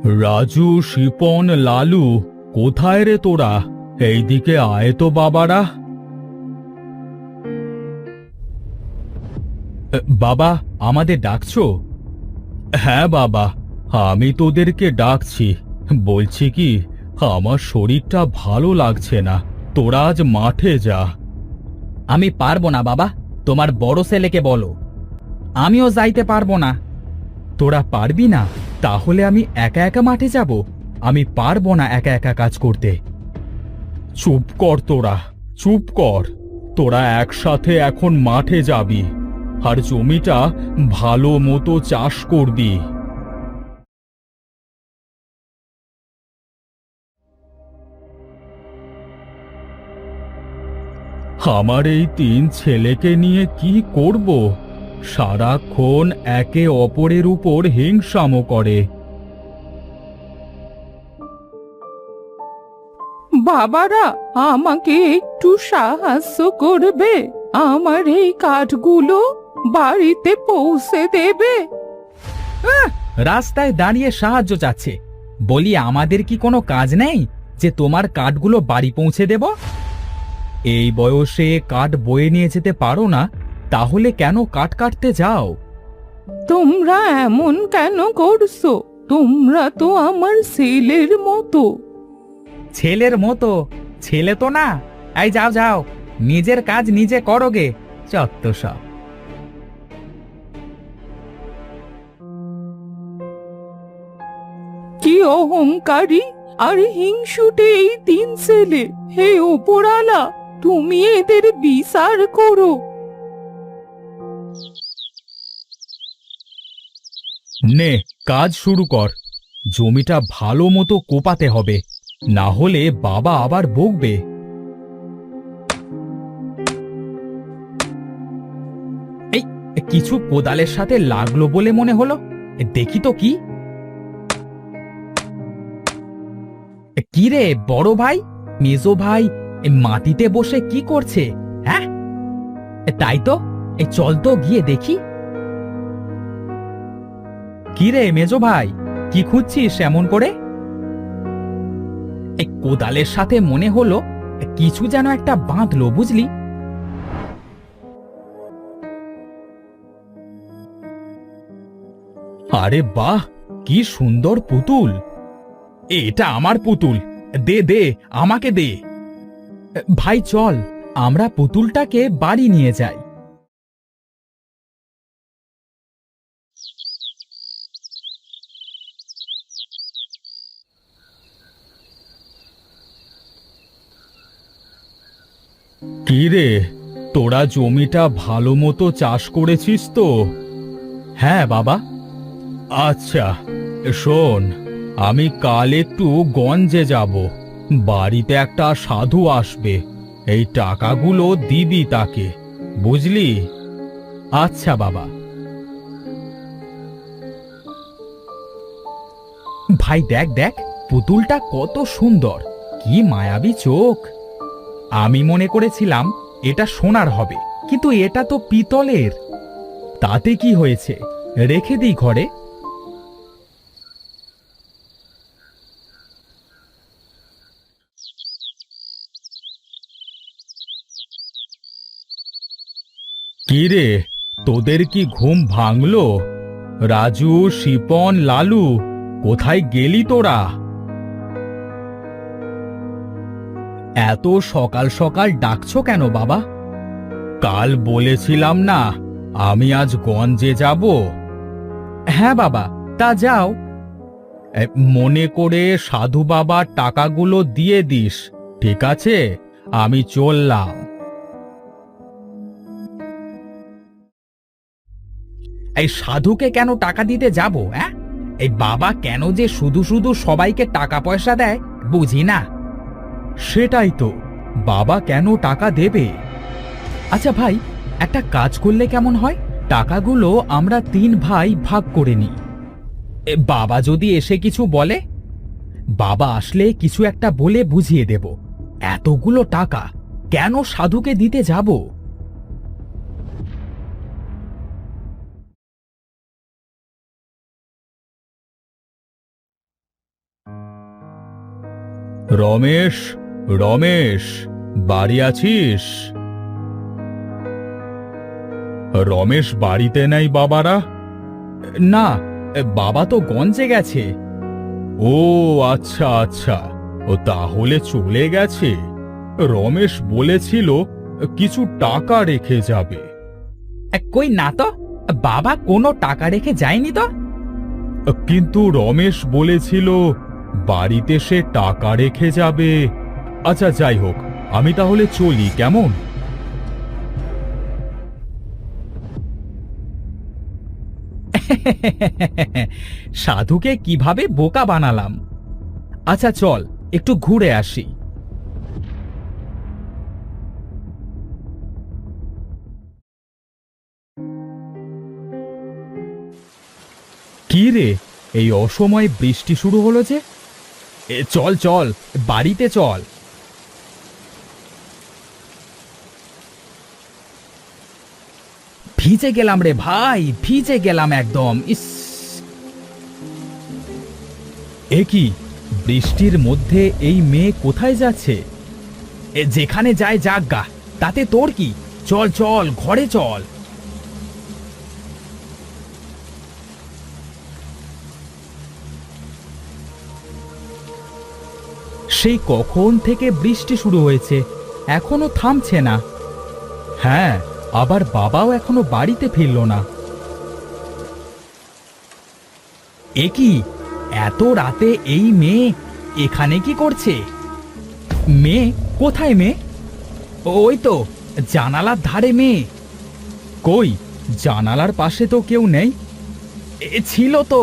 রাজু, শিপন, লালু, কোথায় রে তোরা? এইদিকে আয় তো বাবারা। বাবা, আমাদের ডাকছো? হ্যাঁ বাবা, আমি তোদেরকে ডাকছি। বলছি কি, আমার শরীরটা ভালো লাগছে না, তোরা আজ মাঠে যা। আমি পারবো না বাবা, তোমার বড় ছেলেকে বলো। আমিও যাইতে পারবো না। তোরা পারবি না? তাহলে আমি একা একা মাঠে যাব? আমি পারবো না একা একা কাজ করতে। চুপ কর তোরা, চুপ কর। তোরা একসাথে এখন মাঠে যাবি আর জমিটা ভালো মতো চাষ করবি। আমার এই তিন ছেলেকে নিয়ে কি করব? সারাক্ষণ একে অপরের উপর হিংসামো করে। বাবারা, আমাকে একটু সাহায্য করবে? আমার এই কাঠগুলো বাড়িতে পৌঁছে দেবে? রাস্তায় দাঁড়িয়ে সাহায্য চাচ্ছে, বলি আমাদের কি কোনো কাজ নেই যে তোমার কাঠগুলো বাড়ি পৌঁছে দেব? এই বয়সে কাঠ বয়ে নিয়ে যেতে পারো না, তাহলে কেন কাঠ কাটতে যাও? তোমরা এমন কেন করছো? তোমরা তো আমার ছেলের মতো। ছেলের মতো? ছেলে তো না। এই যাও যাও, নিজের কাজ নিজে করো গে, চত্ব সব। কি অহংকারী আর হিংসুটে এই তিন ছেলে! হে ওপরালা, তুমি এদের বিচার করো। নে, কাজ শুরু কর। জমিটা ভালো মতো কোপাতে হবে, না হলে বাবা আবার বকবে। এই কিছু কোদালের সাথে লাগলো বলে মনে হলো, দেখি তো কি। কি রে বড় ভাই, মেজো ভাই মাটিতে বসে কি করছে? হ্যাঁ, তাই তো, চল তো গিয়ে দেখি। কি রে মেজো ভাই, কি খুঁজছিস এমন করে? এই কোদালের সাথে মনে হলো কিছু যেন একটা বাঁধলো, বুঝলি? আরে বাহ, কি সুন্দর পুতুল! এটা আমার পুতুল, দে দে, আমাকে দে। ভাই চল, আমরা পুতুলটাকে বাড়ি নিয়ে যাই। কি রে, তোরা জমিটা ভালো মতো চাষ করেছিস তো? হ্যাঁ বাবা। আচ্ছা, শোন, আমি কাল একটু গঞ্জে যাব। বাড়িতে একটা সাধু আসবে, এই টাকাগুলো দিবি তাকে, বুঝলি? আচ্ছা বাবা। ভাই দেখ দেখ, পুতুলটা কত সুন্দর, কি মায়াবী চোখ! আমি মনে করেছিলাম এটা সোনার হবে, কিন্তু এটা তো পিতলের। তাতে কি হয়েছে, রেখে দিই ঘরে। কি রে, তোদের কি ঘুম ভাঙলো? রাজু, শিপন, লালু, কোথায় গেলি তোরা? এত সকাল সকাল ডাকছো কেন বাবা? কাল বলেছিলাম না আমি আজ গঞ্জে যাব? হ্যাঁ বাবা, তা যাও। মনে করে সাধু বাবার টাকাগুলো দিয়ে দিস, ঠিক আছে? আমি চললাম। এই সাধুকে কেন টাকা দিতে যাব? হ্যাঁ, এই বাবা কেন যে শুধু শুধু সবাইকে টাকা পয়সা দেয় বুঝি না। সেটাই তো, বাবা কেন টাকা দেবে? আচ্ছা ভাই, একটা কাজ করলে কেমন হয়? টাকাগুলো আমরা তিন ভাই ভাগ করে নিই। বাবা যদি এসে কিছু বলে? বাবা আসলে কিছু একটা বলে বুঝিয়ে দেব। এতগুলো টাকা কেন সাধুকে দিতে যাব? রমেশ, রমেশ, বাড়ি আছিস? রমেশ বাড়িতে নেই বাবারা? না, বাবা তো গঞ্জে গেছে। ও আচ্ছা আচ্ছা, ও তাহলে চলে গেছে। রমেশ বলেছিল কিছু টাকা রেখে যাবে। কই না তো, বাবা কোনো টাকা রেখে যায়নি তো। কিন্তু রমেশ বলেছিল বাড়িতে সে টাকা রেখে যাবে। আচ্ছা যাই হোক, আমি তাহলে চলি, কেমন? সাধুকে কিভাবে বোকা বানালাম। আচ্ছা চল একটু ঘুরে আসি। কি রে, এই অসময়ে বৃষ্টি শুরু হলো যে? চল চল, বাড়িতে চল। ভিজে গেলাম রে ভাই, ভিজে গেলাম একদম। ইস, এ কি, বৃষ্টির মধ্যে এই মেয়ে কোথায় যাচ্ছে? যেখানে যায় যাক গা, তাতে তোর কি? চল চল, ঘরে চল। সেই কখন থেকে বৃষ্টি শুরু হয়েছে, এখনো থামছে না। হ্যাঁ, আবার বাবাও এখনো বাড়িতে ফিরল না। এ কি, এত রাতে এই মেয়ে এখানে কি করছে? মেয়ে কোথায়? মেয়ে ওই তো জানালার ধারে। মেয়ে কই, জানালার পাশে তো কেউ নেই। ছিল তো।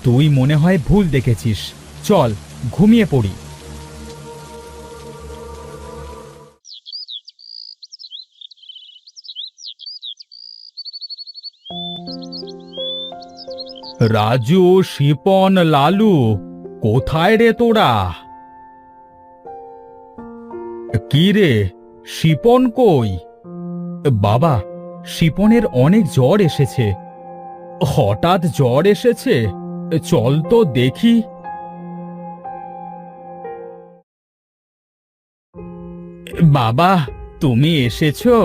তুই মনে হয় ভুল দেখেছিস, চল ঘুমিয়ে পড়ি। রাজু, শিপন, লালু, কোথায় রে তোরা? কি রে, শিপন কই? বাবা, শিপনের অনেক জ্বর এসেছে। হঠাৎ জ্বর এসেছে? চল তো দেখি। বাবা, তুমি এসেছো?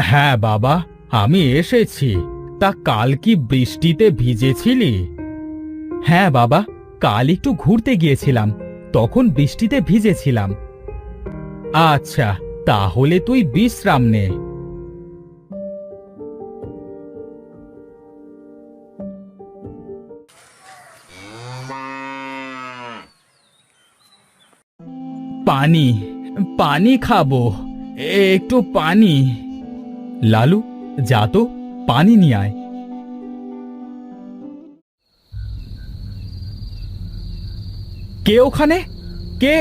হ্যাঁ বাবা, আমি এসেছি। তা কাল কি বৃষ্টিতে ভিজেছিলি? হ্যাঁ বাবা, কাল একটু ঘুরতে গিয়েছিলাম, তখন বৃষ্টিতে ভিজেছিলাম। আচ্ছা, তাহলে তুই বিশ্রাম নে। পানি, পানি খাবো, একটু পানি। লালু, যা তো পানি নিয়ে আয়। কে ওখানে? কে?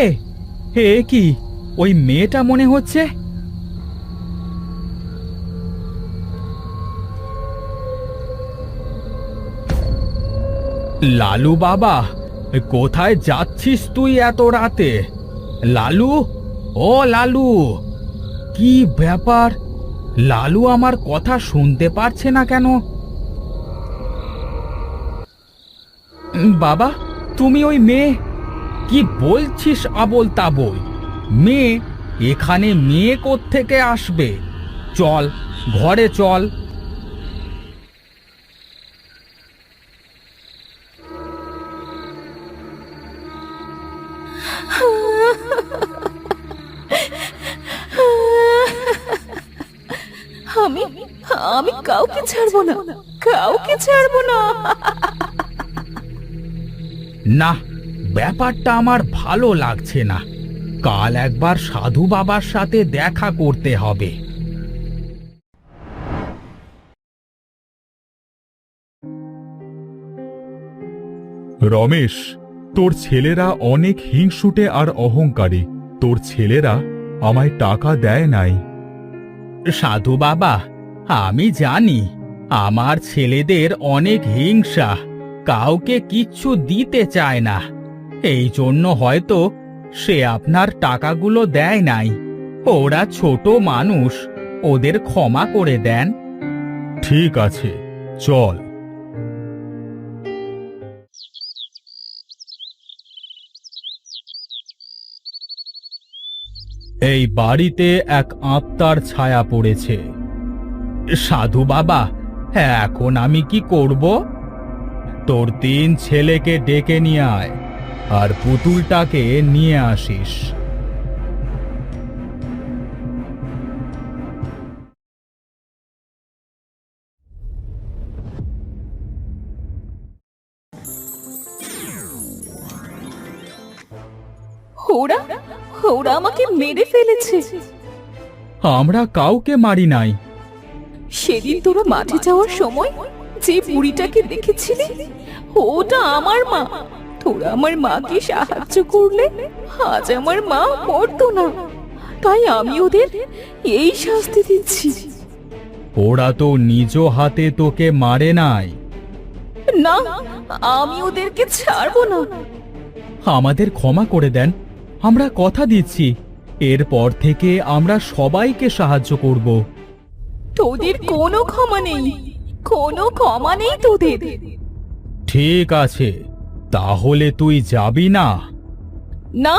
হে কি, ওই মেয়েটা মনে হচ্ছে। লালু বাবা, কোথায় যাচ্ছিস তুই এত রাতে? লালু, ও লালু! কি ব্যাপার, লালু আমার কথা শুনতে পারছে না কেন? বাবা, তুমি ওই মেয়ে? কি বলছিস আবোল তাবোল? মেয়ে? এখানে মেয়ে কোত্থেকে আসবে? চল ঘরে চল। আমি আমি কাউকে ছাড়বো না, কাউকে ছাড়বো না। না, ব্যাপারটা আমার ভালো লাগছে না। কাল একবার সাধু বাবার সাথে দেখা করতে হবে। রমেশ, তোর ছেলেরা অনেক হিংসুটে আর অহংকারী। তোর ছেলেরা আমায় টাকা দেয় নাই। সাধু বাবা, আমি জানি আমার ছেলেদের অনেক হিংসা, কাউকে কিচ্ছু দিতে চায় না। এই জন্য হয়তো সে আপনার টাকাগুলো দেয় নাই। ওরা ছোট মানুষ, ওদের ক্ষমা করে দেন। ঠিক আছে, চল। এই বাড়িতে এক আত্মার ছায়া পড়েছে। সাধু বাবা, এখন আমি কি করব? তোর 3 ছেলেকে ডেকে নিয়ে আয় আর পুতুলটাকে নিয়ে আসিস। ওরা ওরা আমাকে মেরে ফেলেছে। আমরা কাউকে মারি নাই। সেদিন তোরা মাঠে যাওয়ার সময় যে বুড়িটাকে দেখেছিলি, ওটা আমার মা। তোরা আমার মাকে সাহায্য করলে আজ আমার মা মরতো না। তাই আমি ওদের এই শাস্তি দিচ্ছি। ওরা তো নিজ হাতে তোকে মারে নাই। না, আমি ওদেরকে ছাড়বো না। আমাদের ক্ষমা করে দেন, আমরা কথা দিচ্ছি এরপর থেকে আমরা সবাইকে সাহায্য করব। তোদের কোনো ক্ষমা নেই, কোনো ক্ষমা নেই তোদের। ঠিক আছে, তাহলে তুই যাবি না? না,